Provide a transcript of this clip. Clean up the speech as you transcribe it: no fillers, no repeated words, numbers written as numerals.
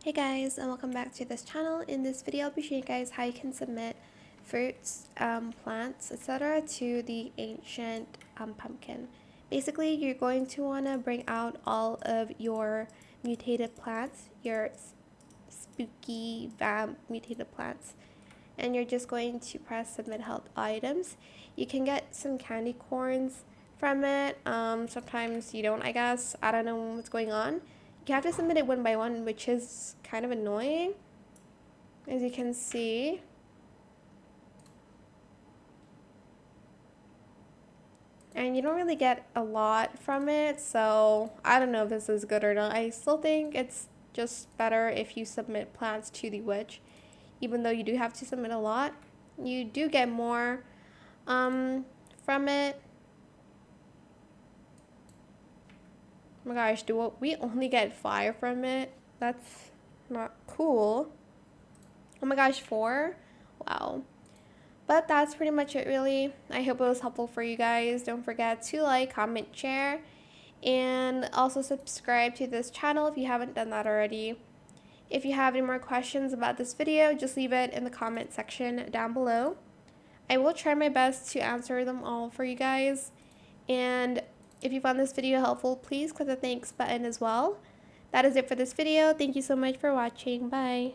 Hey guys, and welcome back to this channel. In this video, I'll be showing you guys how you can submit fruits, plants, etc. to the ancient pumpkin. Basically, you're going to want to bring out all of your mutated plants, your spooky vamp mutated plants, and you're just going to press submit health items. You can get some candy corns from it. Sometimes you don't, I guess. I don't know what's going on. You have to submit it one by one, which is kind of annoying, as you can see. And you don't really get a lot from it, so I don't know if this is good or not. I still think it's just better if you submit plants to the witch. Even though you do have to submit a lot, you do get more from it. Oh my gosh, do we only get 5 from it? That's not cool. Oh my gosh, 4? Wow. But that's pretty much it, really. I hope it was helpful for you guys. Don't forget to like, comment, share, and also subscribe to this channel if you haven't done that already. If you have any more questions about this video, just leave it in the comment section down below. I will try my best to answer them all for you guys. And if you found this video helpful, please click the thanks button as well. That is it for this video. Thank you so much for watching. Bye.